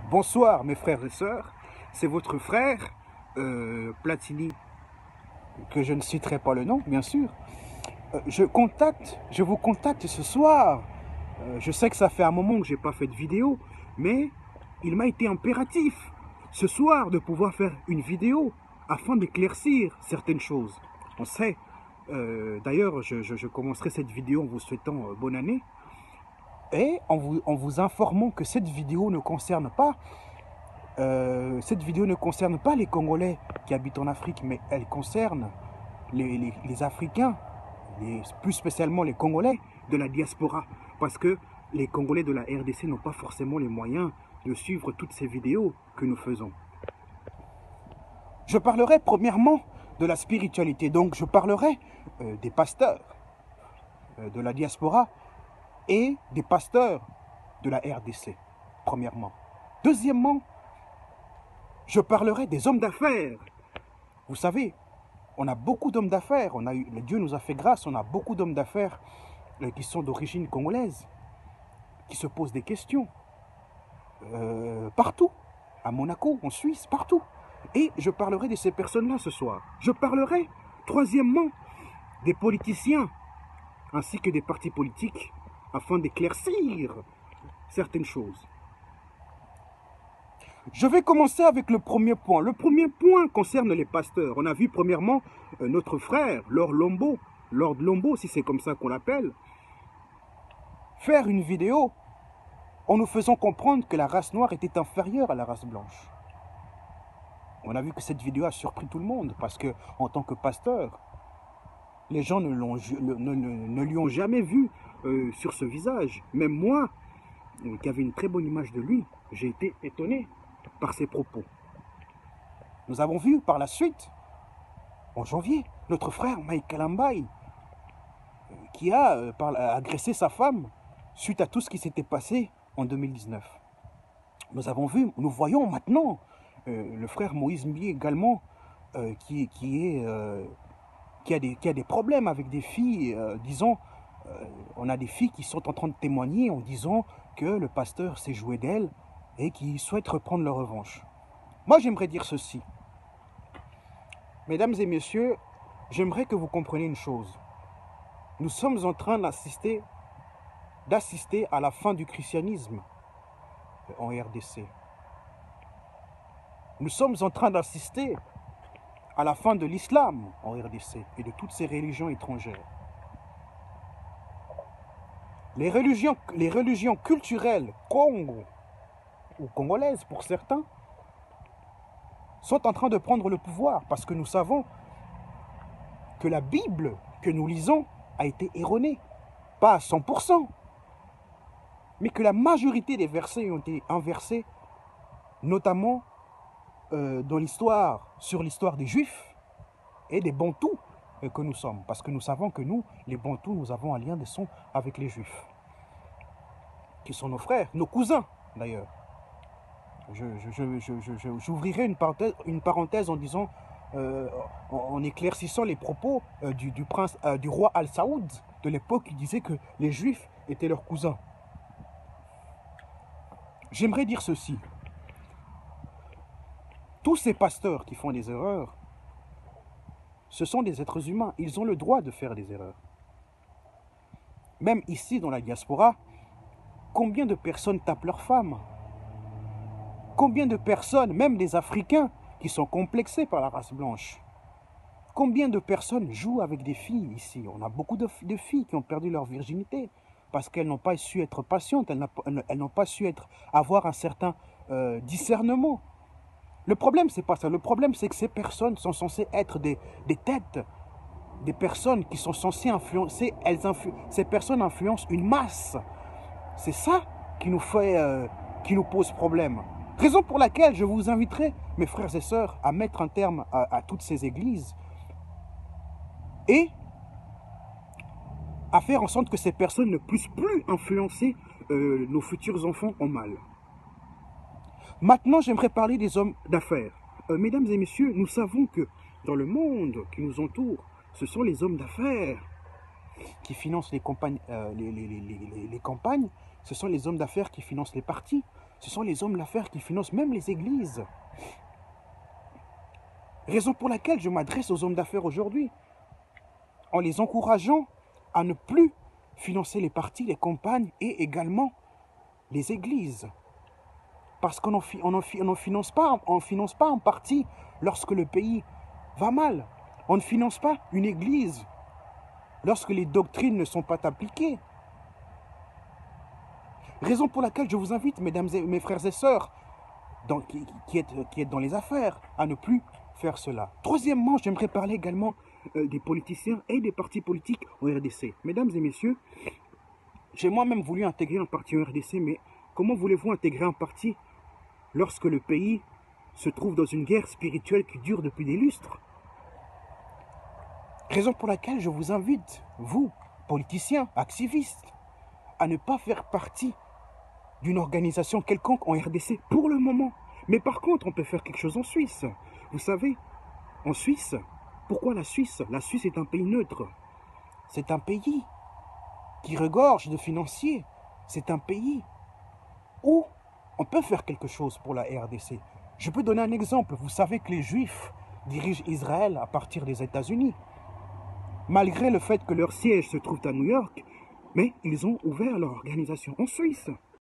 Bonsoir mes frères et sœurs, c'est votre frère Platini, que je ne citerai pas le nom bien sûr. Je vous contacte ce soir. Je sais que ça fait un moment que je n'ai pas fait de vidéo, mais il m'a été impératif ce soir de pouvoir faire une vidéo afin d'éclaircir certaines choses. On sait, d'ailleurs je commencerai cette vidéo en vous souhaitant bonne année, et en vous informant que cette vidéo ne concerne pas les Congolais qui habitent en Afrique, mais elle concerne les Africains, plus spécialement les Congolais de la diaspora, parce que les Congolais de la RDC n'ont pas forcément les moyens de suivre toutes ces vidéos que nous faisons. Je parlerai premièrement de la spiritualité, donc je parlerai des pasteurs de la diaspora et des pasteurs de la RDC, premièrement. Deuxièmement, je parlerai des hommes d'affaires. Vous savez, on a beaucoup d'hommes d'affaires. Dieu nous a fait grâce, on a beaucoup d'hommes d'affaires qui sont d'origine congolaise, qui se posent des questions. Partout, à Monaco, en Suisse, partout. Et je parlerai de ces personnes-là ce soir. Je parlerai, troisièmement, des politiciens, ainsi que des partis politiques, afin d'éclaircir certaines choses. Je vais commencer avec le premier point. Le premier point concerne les pasteurs. On a vu premièrement notre frère, Lord Lombo, si c'est comme ça qu'on l'appelle, faire une vidéo en nous faisant comprendre que la race noire était inférieure à la race blanche. On a vu que cette vidéo a surpris tout le monde parce que, en tant que pasteur, les gens ne lui ont jamais vu sur ce visage. Même moi, qui avait une très bonne image de lui, j'ai été étonné par ses propos. Nous avons vu par la suite, en janvier, notre frère Michael Ambaï, qui a agressé sa femme suite à tout ce qui s'était passé en 2019. Nous voyons maintenant le frère Moïse Mbi également, qui a des problèmes avec des filles, on a des filles qui sont en train de témoigner en disant que le pasteur s'est joué d'elles et qui souhaitent reprendre leur revanche. Moi, j'aimerais dire ceci. Mesdames et messieurs, j'aimerais que vous compreniez une chose. Nous sommes en train d'assister à la fin du christianisme en RDC. Nous sommes en train d'assister à la fin de l'islam en RDC et de toutes ces religions étrangères. Les religions culturelles Congo ou congolaises pour certains sont en train de prendre le pouvoir parce que nous savons que la Bible que nous lisons a été erronée, pas à 100%, mais que la majorité des versets ont été inversés, notamment sur l'histoire des Juifs et des Bantous que nous sommes, parce que nous savons que nous, les Bantous, nous avons un lien de sang avec les Juifs, qui sont nos frères, nos cousins d'ailleurs. J'ouvrirai une parenthèse en disant, en éclaircissant les propos du roi Al-Saoud de l'époque, qui disait que les Juifs étaient leurs cousins. J'aimerais dire ceci. Tous ces pasteurs qui font des erreurs, ce sont des êtres humains. Ils ont le droit de faire des erreurs. Même ici, dans la diaspora, combien de personnes tapent leurs femmes? Combien de personnes, même des Africains, qui sont complexés par la race blanche? Combien de personnes jouent avec des filles ici? On a beaucoup de filles qui ont perdu leur virginité parce qu'elles n'ont pas su être patientes, elles n'ont pas su avoir un certain discernement. Le problème, c'est pas ça. Le problème, c'est que ces personnes sont censées être des têtes, des personnes qui sont censées influencer. Ces personnes influencent une masse. C'est ça qui nous pose problème. Raison pour laquelle je vous inviterai, mes frères et sœurs, à mettre un terme à toutes ces églises et à faire en sorte que ces personnes ne puissent plus influencer nos futurs enfants en mal. Maintenant, j'aimerais parler des hommes d'affaires. Mesdames et messieurs, nous savons que dans le monde qui nous entoure, ce sont les hommes d'affaires qui financent les campagnes, ce sont les hommes d'affaires qui financent les partis, Ce sont les hommes d'affaires qui financent même les églises. Raison pour laquelle je m'adresse aux hommes d'affaires aujourd'hui, en les encourageant à ne plus financer les partis, les campagnes et également les églises. Parce qu'on ne finance pas un parti lorsque le pays va mal. On ne finance pas une église lorsque les doctrines ne sont pas appliquées. Raison pour laquelle je vous invite, mesdames et mes frères et sœurs, qui êtes dans les affaires, à ne plus faire cela. Troisièmement, j'aimerais parler également des politiciens et des partis politiques au RDC. Mesdames et messieurs, j'ai moi-même voulu intégrer un parti au RDC, mais comment voulez-vous intégrer un parti lorsque le pays se trouve dans une guerre spirituelle qui dure depuis des lustres? Raison pour laquelle je vous invite, vous, politiciens, activistes, à ne pas faire partie d'une organisation quelconque en RDC pour le moment. Mais par contre, on peut faire quelque chose en Suisse. Vous savez, en Suisse, pourquoi la Suisse? La Suisse est un pays neutre. C'est un pays qui regorge de financiers. C'est un pays où on peut faire quelque chose pour la RDC. Je peux donner un exemple. Vous savez que les Juifs dirigent Israël à partir des États-Unis. Malgré le fait que leur siège se trouve à New York, mais ils ont ouvert leur organisation en Suisse.